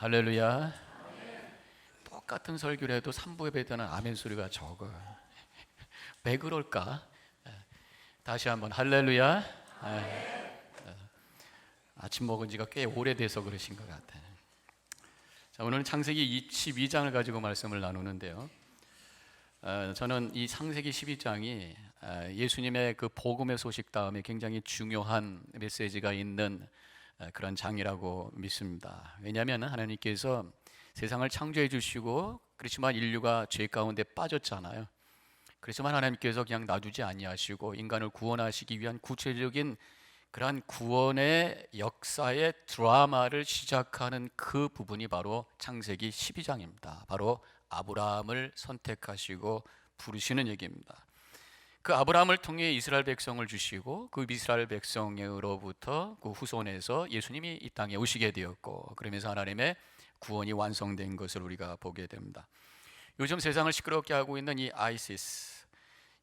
할렐루야. 똑같은 설교를 해도 3부 예배 때는 아멘 소리가 적어. 왜 그럴까? 다시 한번 할렐루야. 아침 먹은 지가 꽤 오래돼서 그러신 것 같아요. 자, 오늘은 창세기 12장을 가지고 말씀을 나누는데요. 저는 이 창세기 12장이 예수님의 그 복음의 소식 다음에 굉장히 중요한 메시지가 있는 그런 장이라고 믿습니다. 왜냐하면 하나님께서 세상을 창조해 주시고, 그렇지만 인류가 죄 가운데 빠졌잖아요. 그렇지만 하나님께서 그냥 놔두지 아니하시고 인간을 구원하시기 위한 구체적인 그러한 구원의 역사의 드라마를 시작하는 그 부분이 바로 창세기 12장입니다. 바로 아브라함을 선택하시고 부르시는 얘기입니다. 그 아브라함을 통해 이스라엘 백성을 주시고, 그 이스라엘 백성으로부터 그 후손에서 예수님이 이 땅에 오시게 되었고, 그러면서 하나님의 구원이 완성된 것을 우리가 보게 됩니다. 요즘 세상을 시끄럽게 하고 있는 이 아이시스,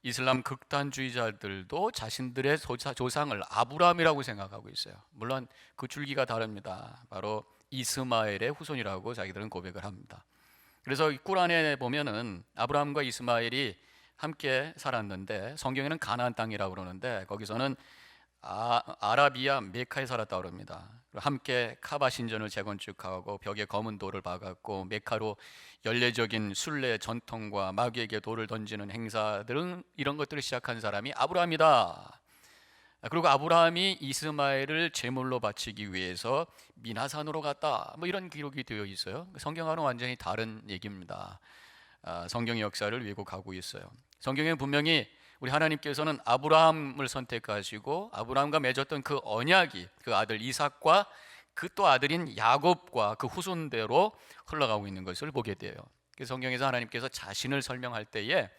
이슬람 극단주의자들도 자신들의 조상을 아브라함이라고 생각하고 있어요. 물론 그 줄기가 다릅니다. 바로 이스마엘의 후손이라고 자기들은 고백을 합니다. 그래서 이 꾸란에 보면은 아브라함과 이스마엘이 함께 살았는데, 성경에는 가나안 땅이라고 그러는데 거기서는 아라비아 메카에 살았다고 그럽니다. 함께 카바 신전을 재건축하고 벽에 검은 돌을 박았고, 메카로 연례적인 순례 전통과 마귀에게 돌을 던지는 행사들은, 이런 것들을 시작한 사람이 아브라함이다. 그리고 아브라함이 이스마엘을 제물로 바치기 위해서 미나산으로 갔다, 뭐 이런 기록이 되어 있어요. 성경과는 완전히 다른 얘기입니다. 성경의 역사를 왜곡하고 있어요. 성경에 분명히 우리 하나님께서는 아브라함을 선택하시고 아브라함과 맺었던 그 언약이 그 아들 이삭과 그 또 아들인 야곱과 그 후손대로 흘러가고 있는 것을 보게 돼요. 성경에서 하나님께서 자신을 설명할 때에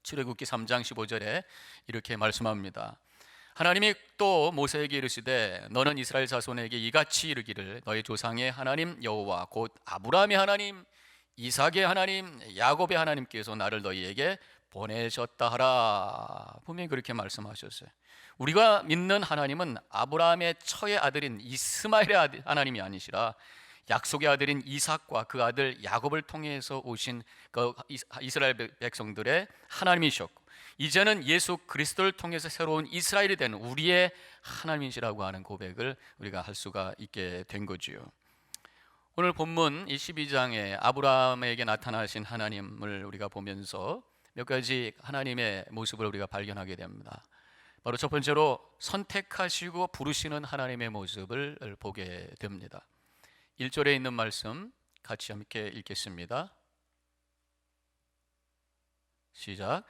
출애굽기 3장 15절에 이렇게 말씀합니다. 하나님이 또 모세에게 이르시되 너는 이스라엘 자손에게 이같이 이르기를 너희 조상의 하나님 여호와 곧 아브라함의 하나님, 이삭의 하나님, 야곱의 하나님께서 나를 너희에게 보내셨다 하라. 분명히 그렇게 말씀하셨어요. 우리가 믿는 하나님은 아브라함의 처의 아들인 이스마엘의 하나님이 아니시라 약속의 아들인 이삭과 그 아들 야곱을 통해서 오신 그 이스라엘 백성들의 하나님이셨고, 이제는 예수 그리스도를 통해서 새로운 이스라엘이 된 우리의 하나님이시라고 하는 고백을 우리가 할 수가 있게 된 거지요. 오늘 본문 이 12장에 아브라함에게 나타나신 하나님을 우리가 보면서 몇 가지 하나님의 모습을 우리가 발견하게 됩니다. 바로 첫 번째로 선택하시고 부르시는 하나님의 모습을 보게 됩니다. 1절에 있는 말씀 같이 함께 읽겠습니다. 시작.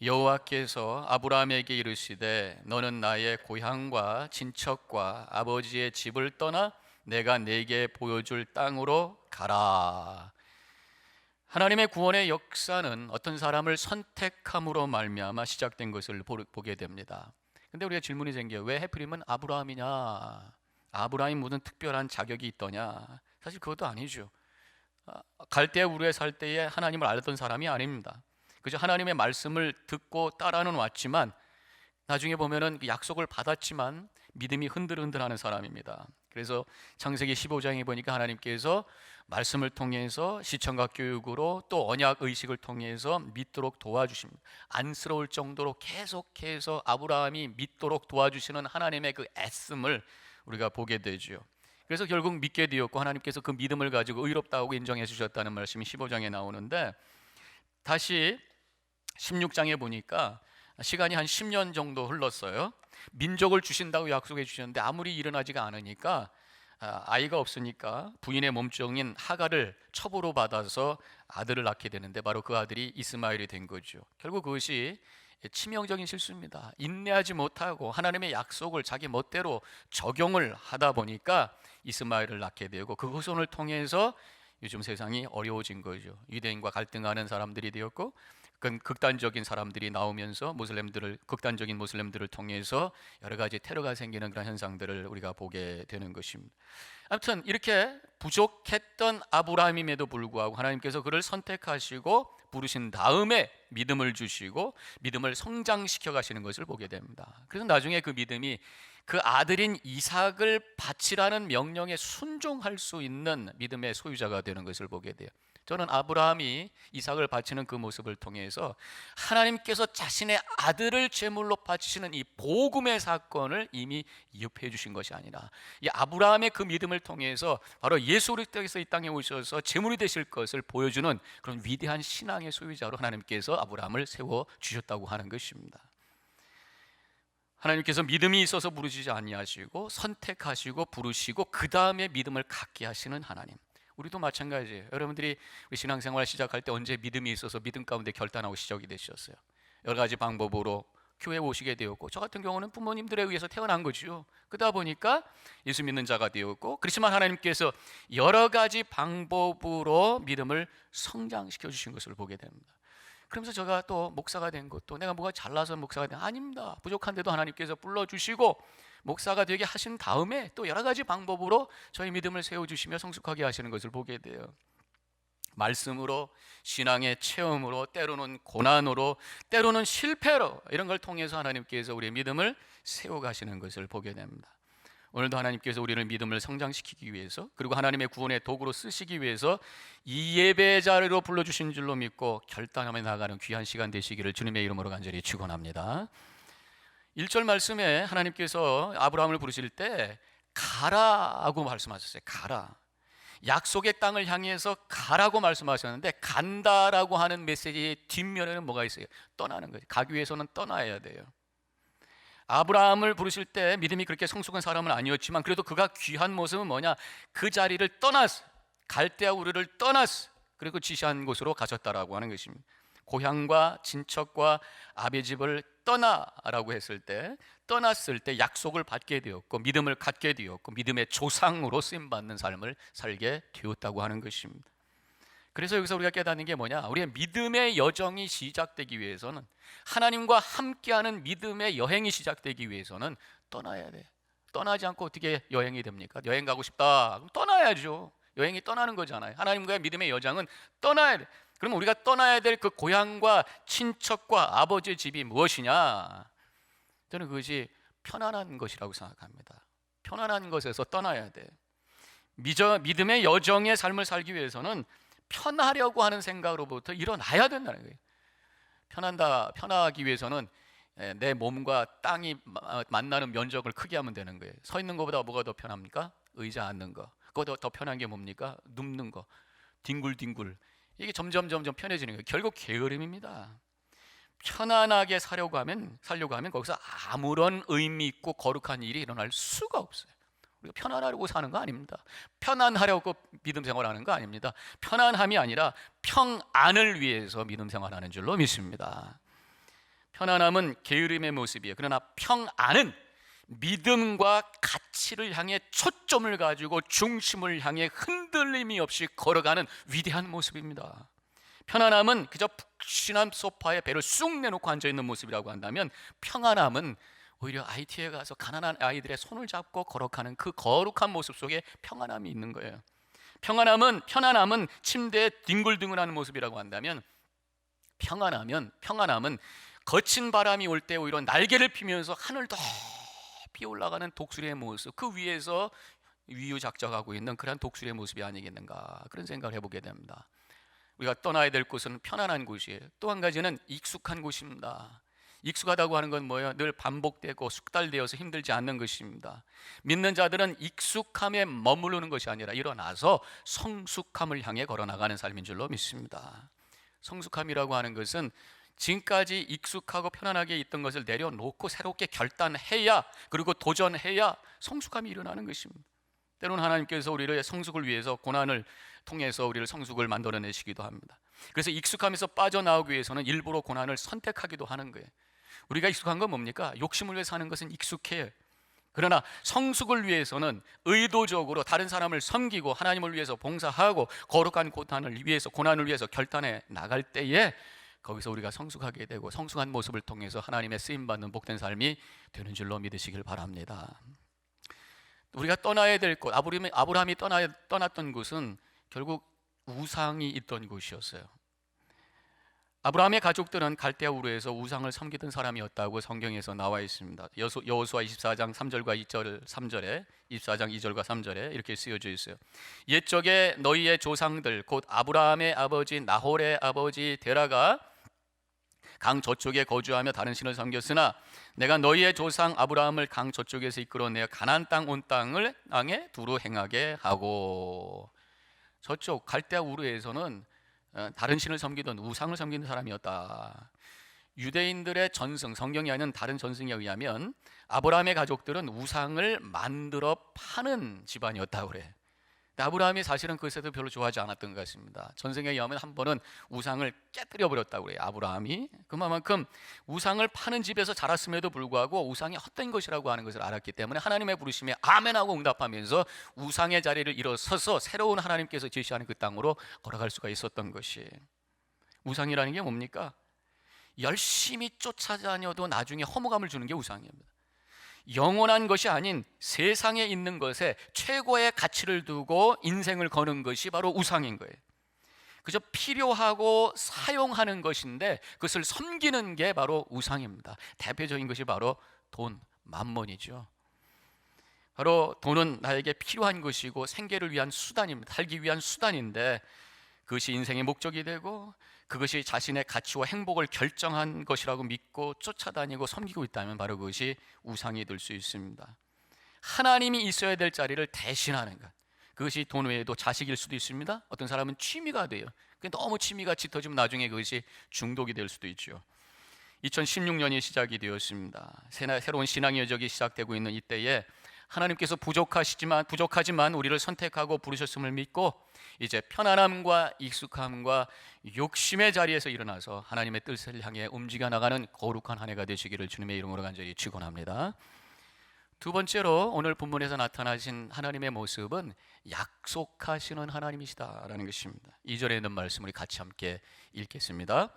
여호와께서 아브라함에게 이르시되 너는 나의 고향과 친척과 아버지의 집을 떠나 내가 네게 보여줄 땅으로 가라. 하나님의 구원의 역사는 어떤 사람을 선택함으로 말미암아 시작된 것을 보게 됩니다. 근데 우리가 질문이 생겨요. 왜 하필이면 아브라함이냐? 아브라함이 무슨 특별한 자격이 있더냐? 사실 그것도 아니죠. 갈대 우르에 살 때에 하나님을 알던 사람이 아닙니다. 그저 하나님의 말씀을 듣고 따라는 왔지만 나중에 보면은 그 약속을 받았지만 믿음이 흔들흔들하는 사람입니다. 그래서 창세기 15장에 보니까 하나님께서 말씀을 통해서 시청각 교육으로 또 언약 의식을 통해서 믿도록 도와주십니다. 안쓰러울 정도로 계속해서 아브라함이 믿도록 도와주시는 하나님의 그 애씀을 우리가 보게 되죠. 그래서 결국 믿게 되었고, 하나님께서 그 믿음을 가지고 의롭다고 인정해 주셨다는 말씀이 15장에 나오는데, 다시 16장에 보니까 시간이 한 10년 정도 흘렀어요. 민족을 주신다고 약속해 주셨는데 아무리 일어나지가 않으니까 아이가 없으니까 부인의 몸종인 하갈을 첩으로 받아서 아들을 낳게 되는데, 바로 그 아들이 이스마엘이 된 거죠. 결국 그것이 치명적인 실수입니다. 인내하지 못하고 하나님의 약속을 자기 멋대로 적용을 하다 보니까 이스마엘을 낳게 되고, 그 후손을 통해서 요즘 세상이 어려워진 거죠. 유대인과 갈등하는 사람들이 되었고, 극단적인 사람들이 나오면서 극단적인 모슬렘들을 통해서 여러 가지 테러가 생기는 그런 현상들을 우리가 보게 되는 것입니다. 아무튼 이렇게 부족했던 아브라함임에도 불구하고 하나님께서 그를 선택하시고 부르신 다음에 믿음을 주시고 믿음을 성장시켜 가시는 것을 보게 됩니다. 그래서 나중에 그 믿음이 그 아들인 이삭을 바치라는 명령에 순종할 수 있는 믿음의 소유자가 되는 것을 보게 돼요. 저는 아브라함이 이삭을 바치는 그 모습을 통해서 하나님께서 자신의 아들을 제물로 바치시는 이 복음의 사건을 이미 예표해 주신 것이 아니라, 이 아브라함의 그 믿음을 통해서 바로 예수 그리스도께서 이 땅에 오셔서 제물이 되실 것을 보여주는 그런 위대한 신앙의 소유자로 하나님께서 아브라함을 세워 주셨다고 하는 것입니다. 하나님께서 믿음이 있어서 부르시지 아니하시고 선택하시고 부르시고 그 다음에 믿음을 갖게 하시는 하나님. 우리도 마찬가지예요. 여러분들이 우리 신앙생활 시작할 때 언제 믿음이 있어서 믿음 가운데 결단하고 시작이 되셨어요? 여러 가지 방법으로 교회에 오시게 되었고, 저 같은 경우는 부모님들에 의해서 태어난 거죠. 그러다 보니까 예수 믿는 자가 되었고, 그렇지만 하나님께서 여러 가지 방법으로 믿음을 성장시켜 주신 것을 보게 됩니다. 그러면서 제가 또 목사가 된 것도 내가 뭐가 잘나서 목사가 된 아닙니다. 부족한데도 하나님께서 불러주시고 목사가 되게 하신 다음에 또 여러 가지 방법으로 저희 믿음을 세워주시며 성숙하게 하시는 것을 보게 돼요. 말씀으로, 신앙의 체험으로, 때로는 고난으로, 때로는 실패로, 이런 걸 통해서 하나님께서 우리의 믿음을 세워가시는 것을 보게 됩니다. 오늘도 하나님께서 우리를 믿음을 성장시키기 위해서, 그리고 하나님의 구원의 도구로 쓰시기 위해서 이 예배 자리로 불러주신 줄로 믿고 결단하며 나가는 귀한 시간 되시기를 주님의 이름으로 간절히 축원합니다. 1절 말씀에 하나님께서 아브라함을 부르실 때 가라고 말씀하셨어요. 가라. 약속의 땅을 향해서 가라고 말씀하셨는데, 간다라고 하는 메시지의 뒷면에는 뭐가 있어요? 떠나는 거죠. 가기 위해서는 떠나야 돼요. 아브라함을 부르실 때 믿음이 그렇게 성숙한 사람은 아니었지만 그래도 그가 귀한 모습은 뭐냐? 그 자리를 떠났어. 갈대아 우르를 떠났어. 그리고 지시한 곳으로 가셨다라고 하는 것입니다. 고향과 친척과 아비 집을 떠나라고 했을 때, 떠났을 때 약속을 받게 되었고 믿음을 갖게 되었고 믿음의 조상으로 쓰임받는 삶을 살게 되었다고 하는 것입니다. 그래서 여기서 우리가 깨닫는 게 뭐냐? 우리의 믿음의 여정이 시작되기 위해서는, 하나님과 함께하는 믿음의 여행이 시작되기 위해서는 떠나야 돼. 떠나지 않고 어떻게 여행이 됩니까? 여행 가고 싶다, 그럼 떠나야죠. 여행이 떠나는 거잖아요. 하나님과의 믿음의 여정은 떠나야 돼. 그러면 우리가 떠나야 될 그 고향과 친척과 아버지의 집이 무엇이냐? 저는 그것이 편안한 것이라고 생각합니다. 편안한 것에서 떠나야 돼. 믿음의 여정의 삶을 살기 위해서는 편하려고 하는 생각으로부터 일어나야 된다는 거예요. 편하기 위해서는 내 몸과 땅이 만나는 면적을 크게 하면 되는 거예요. 서 있는 것보다 뭐가 더 편합니까? 의자 앉는 거. 그거보다 더 편한 게 뭡니까? 눕는 거. 뒹굴뒹굴. 이게 점점 편해지는 거예요. 결국 게으름입니다. 편안하게 살려고 하면 거기서 아무런 의미 있고 거룩한 일이 일어날 수가 없어요. 우리가 편안하려고 사는 거 아닙니다. 편안하려고 믿음 생활하는 거 아닙니다. 편안함이 아니라 평안을 위해서 믿음 생활하는 줄로 믿습니다. 편안함은 게으름의 모습이에요. 그러나 평안은 믿음과 가치를 향해 초점을 가지고 중심을 향해 흔들림이 없이 걸어가는 위대한 모습입니다. 편안함은 그저 푹신한 소파에 배를 쑥 내놓고 앉아있는 모습이라고 한다면, 평안함은 오히려 IT에 가서 가난한 아이들의 손을 잡고 걸어가는 그 거룩한 모습 속에 평안함이 있는 거예요. 편안함은 침대에 뒹굴뒹굴하는 모습이라고 한다면, 평안함은 거친 바람이 올 때 오히려 날개를 피면서 하늘 높이 올라가는 독수리의 모습, 그 위에서 위유작적하고 있는 그런 독수리의 모습이 아니겠는가, 그런 생각을 해보게 됩니다. 우리가 떠나야 될 곳은 편안한 곳이에요. 또 한 가지는 익숙한 곳입니다. 익숙하다고 하는 건 뭐예요? 늘 반복되고 숙달되어서 힘들지 않는 것입니다. 믿는 자들은 익숙함에 머무르는 것이 아니라 일어나서 성숙함을 향해 걸어나가는 삶인 줄로 믿습니다. 성숙함이라고 하는 것은 지금까지 익숙하고 편안하게 있던 것을 내려놓고 새롭게 결단해야, 그리고 도전해야 성숙함이 일어나는 것입니다. 때로는 하나님께서 우리를 성숙을 위해서 고난을 통해서 우리를 성숙을 만들어내시기도 합니다. 그래서 익숙함에서 빠져나오기 위해서는 일부러 고난을 선택하기도 하는 거예요. 우리가 익숙한 건 뭡니까? 욕심을 위해 사는 것은 익숙해요. 그러나 성숙을 위해서는 의도적으로 다른 사람을 섬기고 하나님을 위해서 봉사하고 거룩한 고난을 위해서 결단해 나갈 때에 거기서 우리가 성숙하게 되고 성숙한 모습을 통해서 하나님의 쓰임받는 복된 삶이 되는 줄로 믿으시길 바랍니다. 우리가 떠나야 될 곳, 아브라함이 떠났던 곳은 결국 우상이 있던 곳이었어요. 아브라함의 가족들은 갈대아 우르에서 우상을 섬기던 사람이었다고 성경에서 나와 있습니다. 여호수아 24장 3절과 2절 3절에 24장 2절과 3절에 이렇게 쓰여져 있어요. 옛적에 너희의 조상들 곧 아브라함의 아버지 나홀의 아버지 데라가 강 저쪽에 거주하며 다른 신을 섬겼으나 내가 너희의 조상 아브라함을 강 저쪽에서 이끌어내어 가나안 땅 온 땅에 두루 행하게 하고. 저쪽 갈대아 우르에서는 다른 신을 섬기던 우상을 섬기는 사람이었다. 유대인들의 전승, 성경이 아닌 다른 전승에 의하면 아브라함의 가족들은 우상을 만들어 파는 집안이었다고 그래. 근데 아브라함이 사실은 그것에도 별로 좋아하지 않았던 것 같습니다. 전승에 의하면 한 번은 우상을 깨뜨려 버렸다고 그래요. 아브라함이 그만큼 우상을 파는 집에서 자랐음에도 불구하고 우상이 헛된 것이라고 하는 것을 알았기 때문에 하나님의 부르심에 아멘하고 응답하면서 우상의 자리를 일어서서 새로운 하나님께서 제시하는 그 땅으로 걸어갈 수가 있었던 것이. 우상이라는 게 뭡니까? 열심히 쫓아다녀도 나중에 허무감을 주는 게 우상입니다. 영원한 것이 아닌 세상에 있는 것에 최고의 가치를 두고 인생을 거는 것이 바로 우상인 거예요. 그저 필요하고 사용하는 것인데 그것을 섬기는 게 바로 우상입니다. 대표적인 것이 바로 돈, 만몬이죠. 바로 돈은 나에게 필요한 것이고 생계를 위한 수단입니다. 살기 위한 수단인데 그것이 인생의 목적이 되고 그것이 자신의 가치와 행복을 결정한 것이라고 믿고 쫓아다니고 섬기고 있다면 바로 그것이 우상이 될 수 있습니다. 하나님이 있어야 될 자리를 대신하는 것, 그것이 돈 외에도 자식일 수도 있습니다. 어떤 사람은 취미가 돼요. 너무 취미가 짙어지면 나중에 그것이 중독이 될 수도 있죠. 2016년이 시작이 되었습니다. 새로운 신앙의 여정이 시작되고 있는 이때에 하나님께서 부족하지만 우리를 선택하고 부르셨음을 믿고 이제 편안함과 익숙함과 욕심의 자리에서 일어나서 하나님의 뜻을 향해 움직여 나가는 거룩한 한 해가 되시기를 주님의 이름으로 간절히 축원합니다. 두 번째로 오늘 본문에서 나타나신 하나님의 모습은 약속하시는 하나님이시다라는 것입니다. 2절에 있는 말씀을 같이 함께 읽겠습니다.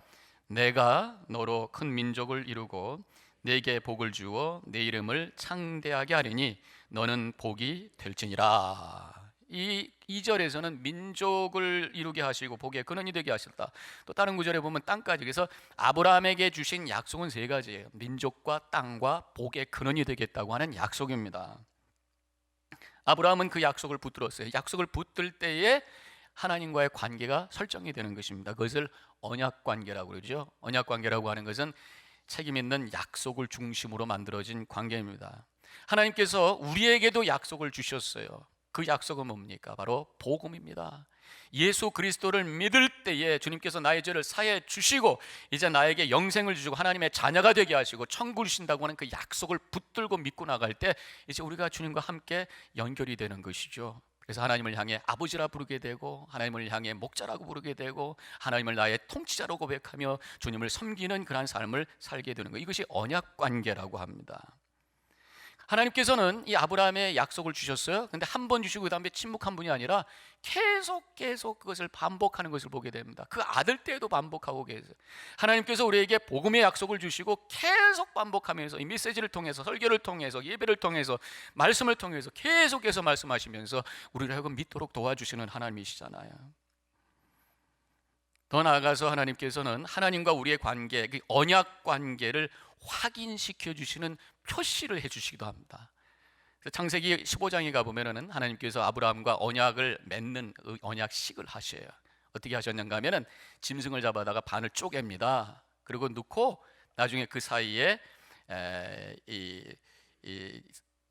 내가 너로 큰 민족을 이루고 내게 복을 주어 내 이름을 창대하게 하리니 너는 복이 될지니라. 이 2절에서는 민족을 이루게 하시고 복의 근원이 되게 하셨다. 또 다른 구절에 보면 땅까지. 그래서 아브라함에게 주신 약속은 세 가지예요. 민족과 땅과 복의 근원이 되겠다고 하는 약속입니다. 아브라함은 그 약속을 붙들었어요. 약속을 붙들 때에 하나님과의 관계가 설정이 되는 것입니다. 그것을 언약 관계라고 그러죠. 언약 관계라고 하는 것은 책임 있는 약속을 중심으로 만들어진 관계입니다. 하나님께서 우리에게도 약속을 주셨어요. 그 약속은 뭡니까? 바로 복음입니다. 예수 그리스도를 믿을 때에 주님께서 나의 죄를 사해 주시고 이제 나에게 영생을 주시고 하나님의 자녀가 되게 하시고 천국을 주신다고 하는 그 약속을 붙들고 믿고 나갈 때 이제 우리가 주님과 함께 연결이 되는 것이죠. 그래서 하나님을 향해 아버지라 부르게 되고 하나님을 향해 목자라고 부르게 되고 하나님을 나의 통치자로 고백하며 주님을 섬기는 그런 삶을 살게 되는 것, 이것이 언약 관계라고 합니다. 하나님께서는 이 아브라함의 약속을 주셨어요. 근데 한 번 주시고 그 다음에 침묵한 분이 아니라 계속 그것을 반복하는 것을 보게 됩니다. 그 아들 때에도 반복하고 계세요. 하나님께서 우리에게 복음의 약속을 주시고 계속 반복하면서 이 메시지를 통해서, 설교를 통해서, 예배를 통해서, 말씀을 통해서 계속해서 말씀하시면서 우리를 하여금 믿도록 도와주시는 하나님이시잖아요. 더 나아가서 하나님께서는 하나님과 우리의 관계, 그 언약 관계를 확인시켜 주시는 표시를 해주시기도 합니다. 창세기 15장에 가보면 하나님께서 아브라함과 언약을 맺는 언약식을 하셔요. 어떻게 하셨는가 하면 짐승을 잡아다가 반을 쪼갭니다. 그리고 넣고 나중에 그 사이에 이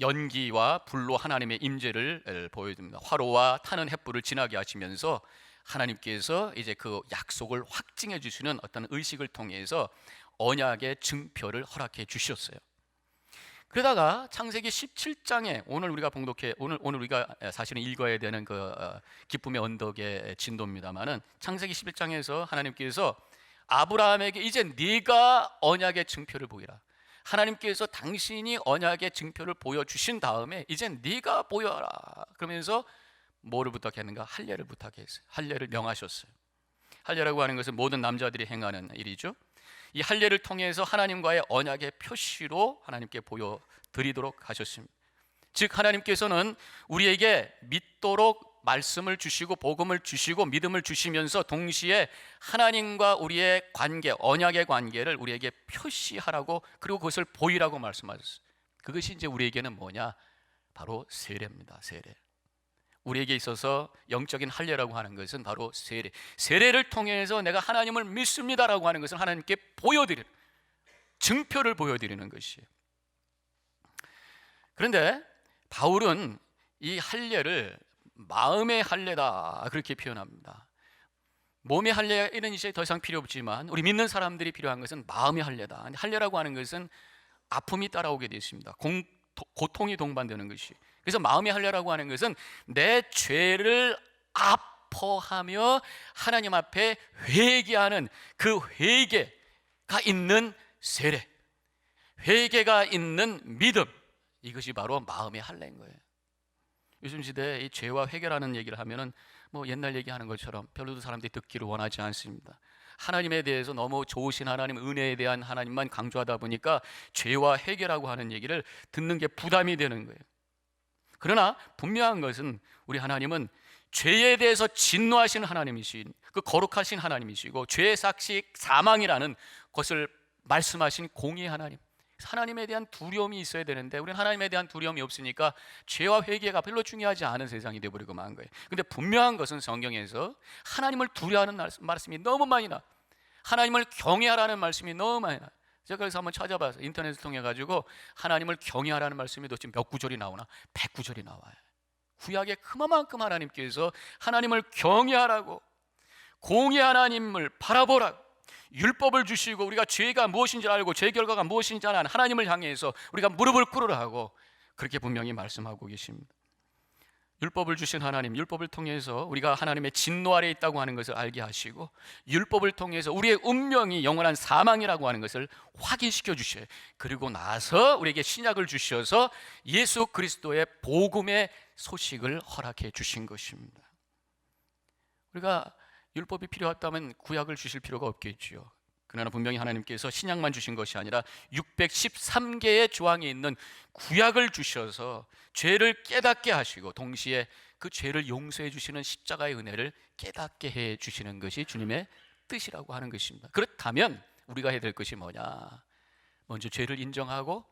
연기와 불로 하나님의 임재를 보여줍니다. 화로와 타는 햇불을 지나게 하시면서 하나님께서 이제 그 약속을 확증해 주시는 어떤 의식을 통해서 언약의 증표를 허락해 주셨어요. 그러다가 창세기 17장에 오늘 우리가 사실은 읽어야 되는 그 기쁨의 언덕의 진도입니다만은 창세기 11장에서 하나님께서 아브라함에게 이제 네가 언약의 증표를 보이라. 하나님께서 당신이 언약의 증표를 보여주신 다음에 이제 네가 보여라. 그러면서 뭐를 부탁했는가? 할례를 부탁했어요. 할례를 명하셨어요. 할례라고 하는 것은 모든 남자들이 행하는 일이죠. 이 할례를 통해서 하나님과의 언약의 표시로 하나님께 보여드리도록 하셨습니다. 즉 하나님께서는 우리에게 믿도록 말씀을 주시고 복음을 주시고 믿음을 주시면서 동시에 하나님과 우리의 관계, 언약의 관계를 우리에게 표시하라고, 그리고 그것을 보이라고 말씀하셨어요. 그것이 이제 우리에게는 뭐냐? 바로 세례입니다. 세례. 우리에게 있어서 영적인 할례라고 하는 것은 바로 세례. 세례를 통해서 내가 하나님을 믿습니다라고 하는 것을 하나님께 보여드리는, 증표를 보여드리는 것이에요. 그런데 바울은 이 할례를 마음의 할례다 그렇게 표현합니다. 몸의 할례는 이제 더 이상 필요 없지만 우리 믿는 사람들이 필요한 것은 마음의 할례다. 할례라고 하는 것은 아픔이 따라오게 되어 있습니다. 고통이 동반되는 것이. 그래서 마음의 할례라고 하는 것은 내 죄를 아파하며 하나님 앞에 회개하는 그 회개가 있는 세례, 회개가 있는 믿음, 이것이 바로 마음의 할례인 거예요. 요즘 시대에 이 죄와 회개라는 얘기를 하면은 뭐 옛날 얘기하는 것처럼 별로도 사람들이 듣기를 원하지 않습니다. 하나님에 대해서 너무 좋으신 하나님, 은혜에 대한 하나님만 강조하다 보니까 죄와 회개라고 하는 얘기를 듣는 게 부담이 되는 거예요. 그러나 분명한 것은 우리 하나님은 죄에 대해서 진노하신 하나님이신, 그 거룩하신 하나님이시고 죄의 삭식 사망이라는 것을 말씀하신 공의의 하나님, 하나님에 대한 두려움이 있어야 되는데 우리는 하나님에 대한 두려움이 없으니까 죄와 회개가 별로 중요하지 않은 세상이 되어버리고 만 거예요. 근데 분명한 것은 성경에서 하나님을 두려워하는 말씀이 너무 많이 나, 하나님을 경외하라는 말씀이 너무 많이 나. 제가 그래서 한번 찾아봐서 인터넷을 통해 가지고 하나님을 경외하라는 말씀이 도대체 몇 구절이 나오나? 100구절이 나와요. 구약에 그만큼 하나님께서 하나님을 경외하라고, 공의 하나님을 바라보라고, 율법을 주시고 우리가 죄가 무엇인지 알고 죄 결과가 무엇인지 아는 하나님을 향해서 우리가 무릎을 꿇으라 하고 그렇게 분명히 말씀하고 계십니다. 율법을 주신 하나님, 율법을 통해서 우리가 하나님의 진노 아래 있다고 하는 것을 알게 하시고 율법을 통해서 우리의 운명이 영원한 사망이라고 하는 것을 확인시켜 주셔요. 그리고 나서 우리에게 신약을 주셔서 예수 그리스도의 복음의 소식을 허락해 주신 것입니다. 우리가 율법이 필요하다면 구약을 주실 필요가 없겠지요. 그러나 분명히 하나님께서 신약만 주신 것이 아니라 613개의 조항이 있는 구약을 주셔서 죄를 깨닫게 하시고 동시에 그 죄를 용서해 주시는 십자가의 은혜를 깨닫게 해 주시는 것이 주님의 뜻이라고 하는 것입니다. 그렇다면 우리가 해야 될 것이 뭐냐? 먼저 죄를 인정하고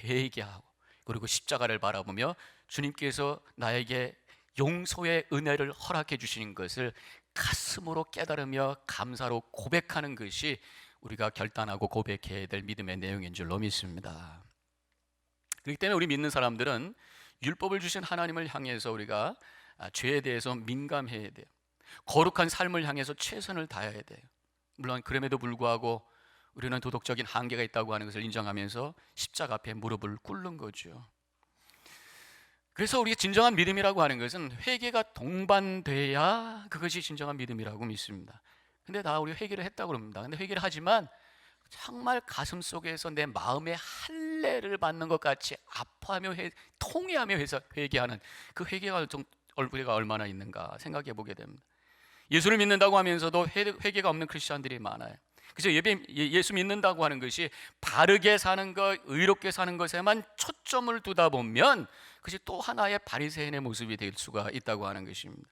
회개하고 그리고 십자가를 바라보며 주님께서 나에게 용서의 은혜를 허락해 주시는 것을 가슴으로 깨달으며 감사로 고백하는 것이 우리가 결단하고 고백해야 될 믿음의 내용인 줄로 믿습니다. 그렇기 때문에 우리 믿는 사람들은 율법을 주신 하나님을 향해서 우리가 죄에 대해서 민감해야 돼요. 거룩한 삶을 향해서 최선을 다해야 돼요. 물론 그럼에도 불구하고 우리는 도덕적인 한계가 있다고 하는 것을 인정하면서 십자가 앞에 무릎을 꿇는 거죠. 그래서 우리가 진정한 믿음이라고 하는 것은 회개가 동반돼야 그것이 진정한 믿음이라고 믿습니다. 근데 다 우리 회개를 했다고 그럽니다. 근데 회개를 하지만 정말 가슴 속에서 내 마음의 할례를 받는 것 같이 아파하며 통회하며 회개하는 그 회개가 우리가 얼마나 있는가 생각해 보게 됩니다. 예수를 믿는다고 하면서도 회개가 없는 크리스천들이 많아요. 그래서 예수 믿는다고 하는 것이 바르게 사는 것, 의롭게 사는 것에만 초점을 두다 보면 그것이 또 하나의 바리새인의 모습이 될 수가 있다고 하는 것입니다.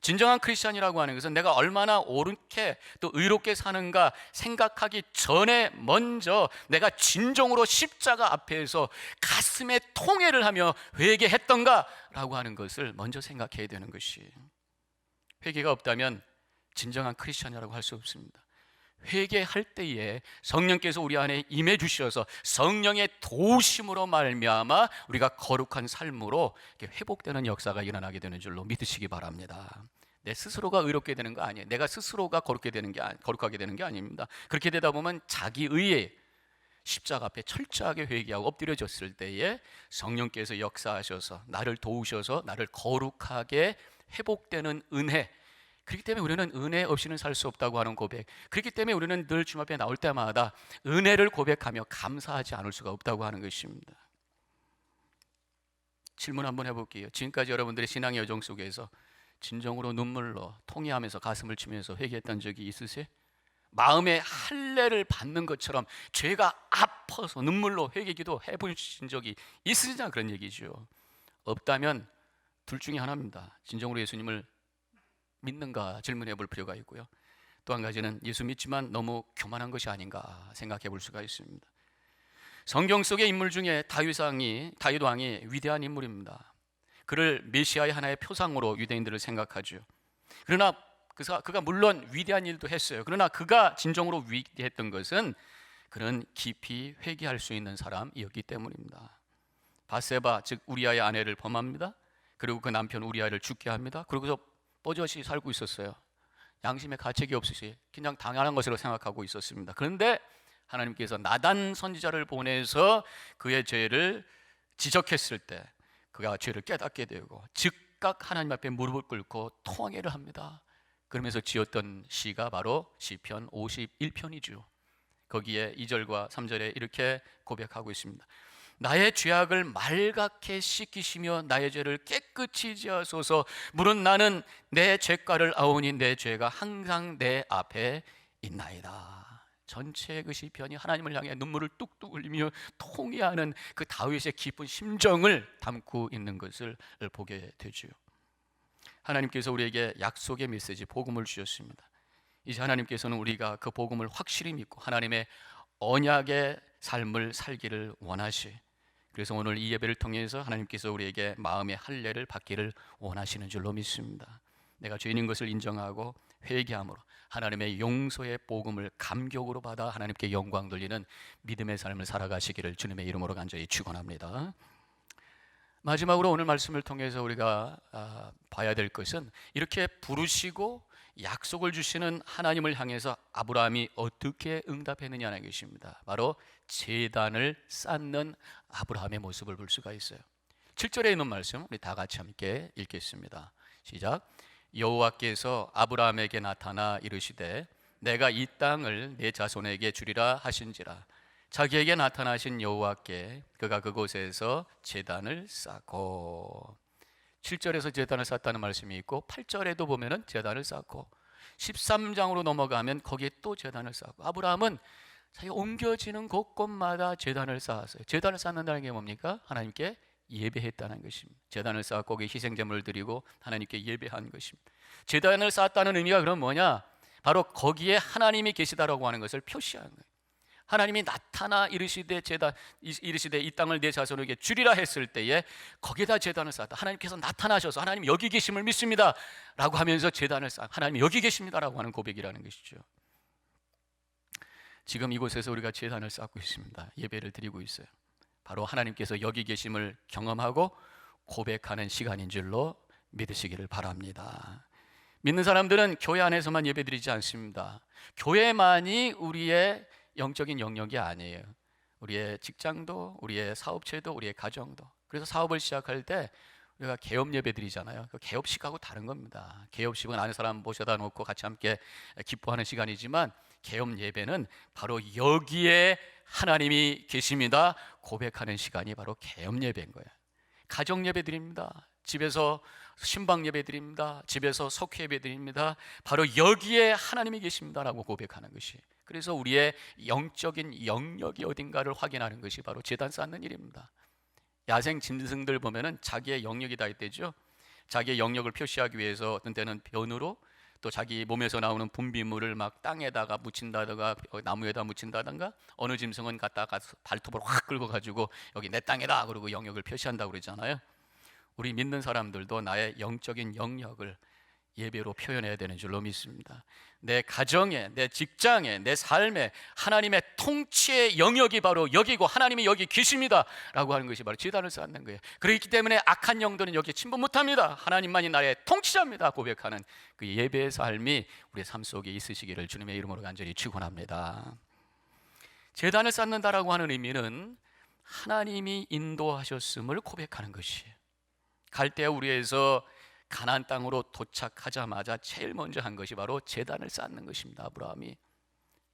진정한 크리스천이라고 하는 것은 내가 얼마나 옳게 또 의롭게 사는가 생각하기 전에 먼저 내가 진정으로 십자가 앞에서 가슴에 통회를 하며 회개했던가라고 하는 것을 먼저 생각해야 되는 것이에요. 회개가 없다면 진정한 크리스천이라고 할 수 없습니다. 회개할 때에 성령께서 우리 안에 임해 주셔서 성령의 도우심으로 말미암아 우리가 거룩한 삶으로 회복되는 역사가 일어나게 되는 줄로 믿으시기 바랍니다. 내 스스로가 의롭게 되는 거 아니에요. 내가 스스로가 거룩하게 되는 게 아닙니다. 그렇게 되다 보면 자기 의에 십자가 앞에 철저하게 회개하고 엎드려졌을 때에 성령께서 역사하셔서 나를 도우셔서 나를 거룩하게 회복되는 은혜, 그렇기 때문에 우리는 은혜 없이는 살 수 없다고 하는 고백, 그렇기 때문에 우리는 늘 주님 앞에 나올 때마다 은혜를 고백하며 감사하지 않을 수가 없다고 하는 것입니다. 질문 한번 해볼게요. 지금까지 여러분들의 신앙의 여정 속에서 진정으로 눈물로 통회하면서 가슴을 치면서 회개했던 적이 있으세요? 마음의 할례를 받는 것처럼 죄가 아파서 눈물로 회개기도 해보신 적이 있으시냐 그런 얘기죠. 없다면 둘 중에 하나입니다. 진정으로 예수님을 믿는가 질문해 볼 필요가 있고요. 또 한 가지는 예수 믿지만 너무 교만한 것이 아닌가 생각해 볼 수가 있습니다. 성경 속의 인물 중에 다윗 왕이 위대한 인물입니다. 그를 메시아의 하나의 표상으로 유대인들을 생각하죠. 그러나 그가 물론 위대한 일도 했어요. 그러나 그가 진정으로 위대했던 것은 그는 깊이 회개할 수 있는 사람이었기 때문입니다. 바세바 즉 우리아의 아내를 범합니다. 그리고 그 남편 우리아를 죽게 합니다. 그러고서 뽀젓이 살고 있었어요. 양심의 가책이 없으시 그냥 당연한 것으로 생각하고 있었습니다. 그런데 하나님께서 나단 선지자를 보내서 그의 죄를 지적했을 때 그가 죄를 깨닫게 되고 즉각 하나님 앞에 무릎을 꿇고 통회를 합니다. 그러면서 지었던 시가 바로 시편 51편이죠. 거기에 2절과 3절에 이렇게 고백하고 있습니다. 나의 죄악을 말갛게 씻기시며 나의 죄를 깨끗이 지하소서. 물은 나는 내 죄가를 아오니 내 죄가 항상 내 앞에 있나이다. 전체 그 시편이 하나님을 향해 눈물을 뚝뚝 흘리며 통회하는 그 다윗의 깊은 심정을 담고 있는 것을 보게 되죠. 하나님께서 우리에게 약속의 메시지 복음을 주셨습니다. 이제 하나님께서는 우리가 그 복음을 확실히 믿고 하나님의 언약의 삶을 살기를 원하시. 그래서 오늘 이 예배를 통해서 하나님께서 우리에게 마음의 할례를 받기를 원하시는 줄로 믿습니다. 내가 죄인인 것을 인정하고 회개함으로 하나님의 용서의 복음을 감격으로 받아 하나님께 영광 돌리는 믿음의 삶을 살아가시기를 주님의 이름으로 간절히 축원합니다. 마지막으로 오늘 말씀을 통해서 우리가 봐야 될 것은 이렇게 부르시고 약속을 주시는 하나님을 향해서 아브라함이 어떻게 응답했느냐는 것입니다. 바로 제단을 쌓는 아브라함의 모습을 볼 수가 있어요. 7절에 있는 말씀 우리 다 같이 함께 읽겠습니다. 시작. 여호와께서 아브라함에게 나타나 이르시되 내가 이 땅을 내 자손에게 주리라 하신지라. 자기에게 나타나신 여호와께 그가 그곳에서 제단을 쌓고. 7절에서 제단을 쌓았다는 말씀이 있고 8절에도 보면은 제단을 쌓고 13장으로 넘어가면 거기에 또 제단을 쌓고. 아브라함은 자기가 옮겨지는 곳곳마다 제단을 쌓았어요. 제단을 쌓는다는 게 뭡니까? 하나님께 예배했다는 것입니다. 제단을 쌓고 거기에 희생제물을 드리고 하나님께 예배한 것입니다. 제단을 쌓았다는 의미가 그럼 뭐냐? 바로 거기에 하나님이 계시다라고 하는 것을 표시하는 거예요. 하나님이 나타나 이르시되 이 땅을 내 자손에게 주리라 했을 때에 거기에다 제단을 쌓았다. 하나님께서 나타나셔서 하나님 여기 계심을 믿습니다 라고 하면서 제단을 쌓아 하나님 여기 계십니다 라고 하는 고백이라는 것이죠. 지금 이곳에서 우리가 제단을 쌓고 있습니다. 예배를 드리고 있어요. 바로 하나님께서 여기 계심을 경험하고 고백하는 시간인 줄로 믿으시기를 바랍니다. 믿는 사람들은 교회 안에서만 예배드리지 않습니다. 교회만이 우리의 영적인 영역이 아니에요. 우리의 직장도, 우리의 사업체도, 우리의 가정도. 그래서 사업을 시작할 때 우리가 개업 예배 드리잖아요. 그 개업식하고 다른 겁니다. 개업식은 아는 사람 모셔다 놓고 같이 함께 기뻐하는 시간이지만 개업 예배는 바로 여기에 하나님이 계십니다 고백하는 시간이 바로 개업 예배인 거예요. 가정 예배 드립니다. 집에서 신방 예배 드립니다. 집에서 석회 예배 드립니다. 바로 여기에 하나님이 계십니다라고 고백하는 것이. 그래서 우리의 영적인 영역이 어딘가를 확인하는 것이 바로 제단 쌓는 일입니다. 야생 짐승들 보면은 자기의 영역이 다 있대죠. 자기의 영역을 표시하기 위해서 어떤 때는 변으로 또 자기 몸에서 나오는 분비물을 막 땅에다가 묻힌다든가 나무에다 묻힌다든가 어느 짐승은 갖다가 발톱으로 확 긁어가지고 여기 내 땅이다 그러고 영역을 표시한다고 그러잖아요. 우리 믿는 사람들도 나의 영적인 영역을 예배로 표현해야 되는 줄로 믿습니다. 내 가정에, 내 직장에, 내 삶에 하나님의 통치의 영역이 바로 여기고 하나님이 여기 계십니다 라고 하는 것이 바로 제단을 쌓는 거예요. 그렇기 때문에 악한 영들은 여기에 침범 못합니다. 하나님만이 나의 통치자입니다 고백하는 그 예배의 삶이 우리의 삶 속에 있으시기를 주님의 이름으로 간절히 축원합니다. 제단을 쌓는다라고 하는 의미는 하나님이 인도하셨음을 고백하는 것이에요. 갈대아 우리에서 가나안 땅으로 도착하자마자 제일 먼저 한 것이 바로 제단을 쌓는 것입니다. 아브라함이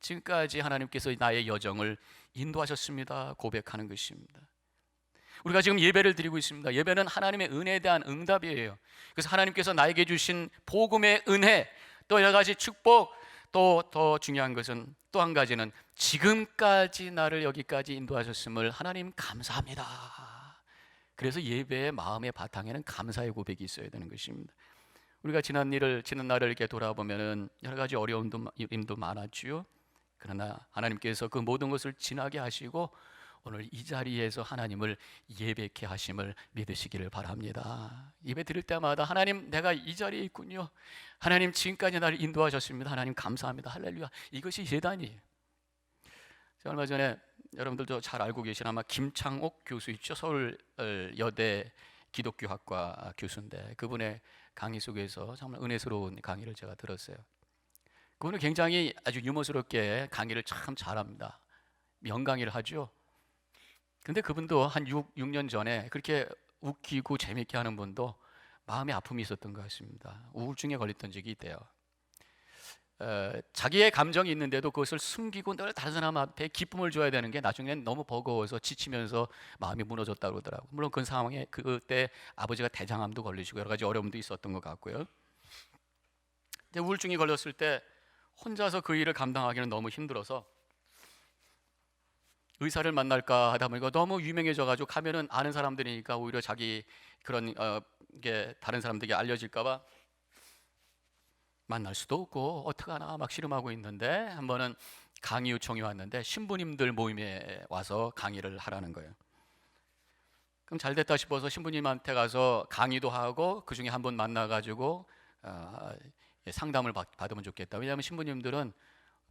지금까지 하나님께서 나의 여정을 인도하셨습니다 고백하는 것입니다. 우리가 지금 예배를 드리고 있습니다. 예배는 하나님의 은혜에 대한 응답이에요. 그래서 하나님께서 나에게 주신 복음의 은혜, 또 여러 가지 축복, 또 더 중요한 것은 또 한 가지는 지금까지 나를 여기까지 인도하셨음을 하나님 감사합니다. 그래서 예배의 마음의 바탕에는 감사의 고백이 있어야 되는 것입니다. 우리가 지난 날을 이렇게 돌아보면은 여러 가지 어려움도 힘도 많았지요. 그러나 하나님께서 그 모든 것을 지나게 하시고 오늘 이 자리에서 하나님을 예배케 하심을 믿으시기를 바랍니다. 예배 드릴 때마다 하나님, 내가 이 자리에 있군요. 하나님, 지금까지 나를 인도하셨습니다. 하나님 감사합니다. 할렐루야. 이것이 예단이에요. 제가 얼마 전에 여러분들도 잘 알고 계신 아마 김창옥 교수 있죠. 서울 여대 기독교학과 교수인데 그분의 강의 속에서 정말 은혜스러운 강의를 제가 들었어요. 그분은 굉장히 아주 유머스럽게 강의를 참 잘합니다. 명강의를 하죠. 근데 그분도 한 6년 전에 그렇게 웃기고 재밌게 하는 분도 마음의 아픔이 있었던 것 같습니다. 우울증에 걸렸던 적이 있대요. 자기의 감정이 있는데도 그것을 숨기고 늘 다른 사람 앞에 기쁨을 줘야 되는 게 나중엔 너무 버거워서 지치면서 마음이 무너졌다고 그러더라고요. 물론 그 상황에 그때 아버지가 대장암도 걸리시고 여러 가지 어려움도 있었던 것 같고요. 근데 우울증이 걸렸을 때 혼자서 그 일을 감당하기는 너무 힘들어서 의사를 만날까 하다 보니까 너무 유명해져 가지고 가면은 아는 사람들이니까 오히려 자기 그런 게 다른 사람들에게 알려질까 봐 만날 수도 없고 어떡하나 막 씨름하고 있는데 한 번은 강의 요청이 왔는데 신부님들 모임에 와서 강의를 하라는 거예요. 그럼 잘 됐다 싶어서 신부님한테 가서 강의도 하고 그 중에 한 분 만나가지고 상담을 받으면 좋겠다. 왜냐하면 신부님들은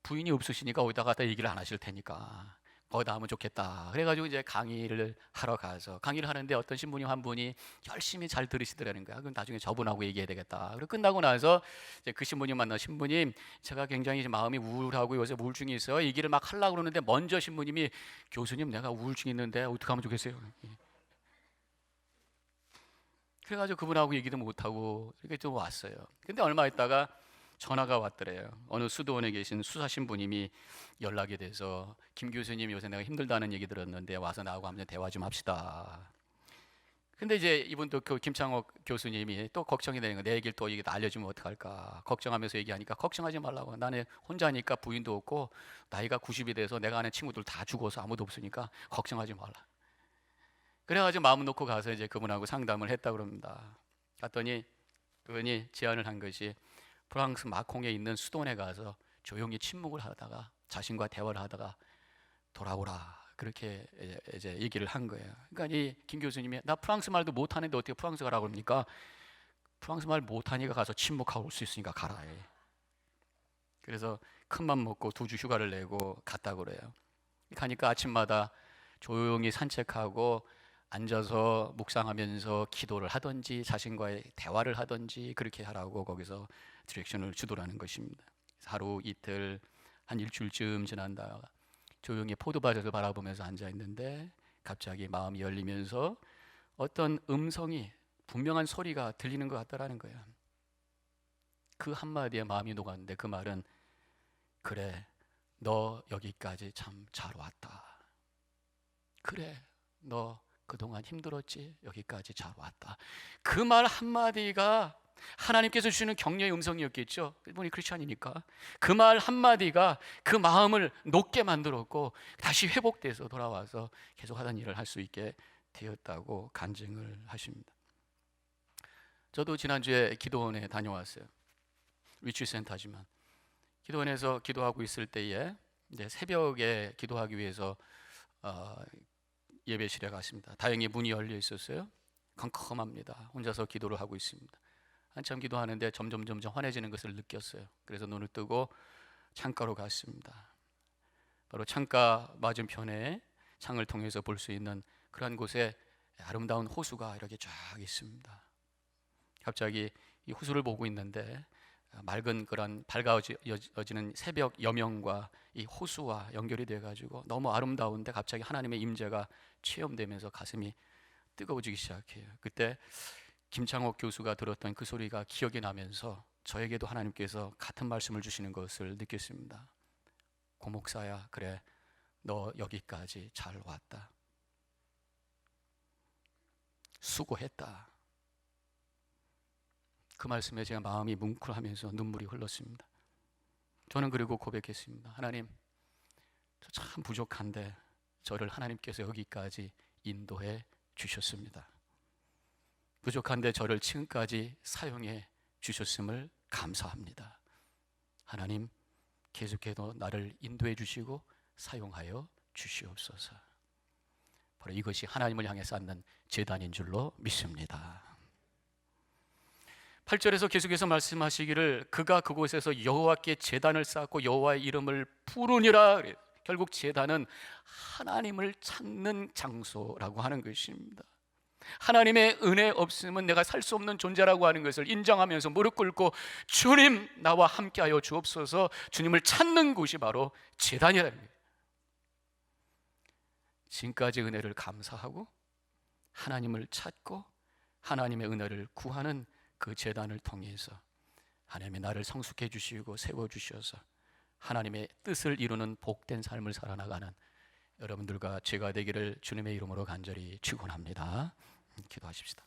부인이 없으시니까 어디다 갖다 얘기를 안 하실 테니까 거기다 하면 좋겠다. 그래가지고 이제 강의를 하러 가서 강의를 하는데 어떤 신부님 한 분이 열심히 잘 들으시더라는 거야. 그럼 나중에 저분하고 얘기해야 되겠다. 그리고 끝나고 나서 이제 그 신부님 만나 신부님, 제가 굉장히 마음이 우울하고 요새 우울증이 있어요. 얘기를 막 하려고 그러는데 먼저 신부님이 교수님, 내가 우울증 있는데 어떻게 하면 좋겠어요? 그래가지고 그분하고 얘기도 못하고 이렇게 좀 왔어요. 근데 얼마 있다가 전화가 왔더래요. 어느 수도원에 계신 수사 신부님이 연락이 돼서 김 교수님, 요새 내가 힘들다는 얘기 들었는데 와서 나하고 한번 대화 좀 합시다. 근데 이제 이분도 그 김창옥 교수님이 또 걱정이 되는 거야. 내 얘기를 또 얘기 알려주면 어떡할까 걱정하면서 얘기하니까 걱정하지 말라고. 나는 혼자니까 부인도 없고 나이가 90이 돼서 내가 아는 친구들 다 죽어서 아무도 없으니까 걱정하지 말라. 그래가지고 마음 놓고 가서 이제 그분하고 상담을 했다 그럽니다. 갔더니 그분이 제안을 한 것이 프랑스 마콩에 있는 수도원에 가서 조용히 침묵을 하다가 자신과 대화를 하다가 돌아오라, 그렇게 이제 얘기를 한 거예요. 그러니까 이 김 교수님이 나 프랑스 말도 못하는데 어떻게 프랑스 가라고 합니까? 프랑스 말 못하니까 가서 침묵하고 올 수 있으니까 가라. 그래서 큰맘 먹고 2주 휴가를 내고 갔다 그래요. 가니까 아침마다 조용히 산책하고 앉아서 묵상하면서 기도를 하든지 자신과의 대화를 하든지 그렇게 하라고 거기서 디렉션을 주더라는 것입니다. 하루 이틀 한 일주일쯤 지난다 조용히 포도밭을 바라보면서 앉아 있는데 갑자기 마음이 열리면서 어떤 음성이, 분명한 소리가 들리는 것 같다라는 거예요. 그 한마디에 마음이 녹았는데 그 말은 그래, 너 여기까지 참 잘 왔다. 그래, 너 그동안 힘들었지? 여기까지 잘 왔다. 그 말 한마디가 하나님께서 주시는 격려의 음성이었겠죠. 이분이 크리스찬이니까. 그 말 한마디가 그 마음을 높게 만들었고 다시 회복돼서 돌아와서 계속 하던 일을 할 수 있게 되었다고 간증을 하십니다. 저도 지난주에 기도원에 다녀왔어요. 위치센터지만 기도원에서 기도하고 있을 때에 이제 새벽에 기도하기 위해서 예배실에 갔습니다. 다행히 문이 열려 있었어요. 컴컴합니다. 혼자서 기도를 하고 있습니다. 한참 기도하는데 점점 환해지는 것을 느꼈어요. 그래서 눈을 뜨고 창가로 갔습니다. 바로 창가 맞은편에 창을 통해서 볼 수 있는 그런 곳에 아름다운 호수가 이렇게 쫙 있습니다. 갑자기 이 호수를 보고 있는데 맑은 그런 밝아지는 새벽 여명과 이 호수와 연결이 돼가지고 너무 아름다운데 갑자기 하나님의 임재가 체험되면서 가슴이 뜨거워지기 시작해요. 그때 김창옥 교수가 들었던 그 소리가 기억이 나면서 저에게도 하나님께서 같은 말씀을 주시는 것을 느꼈습니다. 고목사야, 그래, 너 여기까지 잘 왔다. 수고했다. 그 말씀에 제가 마음이 뭉클하면서 눈물이 흘렀습니다. 저는 그리고 고백했습니다. 하나님, 저 참 부족한데 저를 하나님께서 여기까지 인도해 주셨습니다. 부족한데 저를 지금까지 사용해 주셨음을 감사합니다. 하나님, 계속해서 나를 인도해 주시고 사용하여 주시옵소서. 바로 이것이 하나님을 향해 쌓는 제단인 줄로 믿습니다. 8절에서 계속해서 말씀하시기를 그가 그곳에서 여호와께 제단을 쌓고 여호와의 이름을 부르니라. 결국 제단은 하나님을 찾는 장소라고 하는 것입니다. 하나님의 은혜 없으면 내가 살 수 없는 존재라고 하는 것을 인정하면서 무릎 꿇고 주님 나와 함께하여 주옵소서, 주님을 찾는 곳이 바로 제단이라는 거예요. 지금까지 은혜를 감사하고 하나님을 찾고 하나님의 은혜를 구하는 그 제단을 통해서 하나님이 나를 성숙해 주시고 세워주셔서 하나님의 뜻을 이루는 복된 삶을 살아나가는 여러분들과 제가 되기를 주님의 이름으로 간절히 축원합니다. 기도하십시다.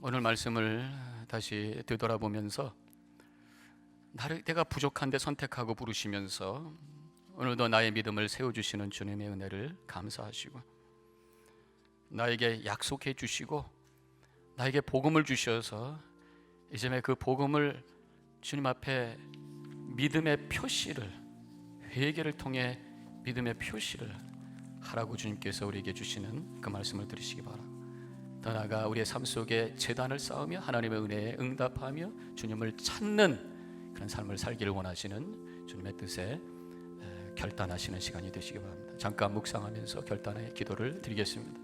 오늘 말씀을 다시 되돌아보면서 내가 부족한데 선택하고 부르시면서 오늘도 나의 믿음을 세워주시는 주님의 은혜를 감사하시고 나에게 약속해 주시고 나에게 복음을 주셔서 이제 그 복음을 주님 앞에 믿음의 표시를, 회개를 통해 믿음의 표시를 하라고 주님께서 우리에게 주시는 그 말씀을 들으시기 바랍니다. 더 나아가 우리의 삶 속에 제단을 쌓으며 하나님의 은혜에 응답하며 주님을 찾는 그런 삶을 살기를 원하시는 주님의 뜻에 결단하시는 시간이 되시기 바랍니다. 잠깐 묵상하면서 결단의 기도를 드리겠습니다.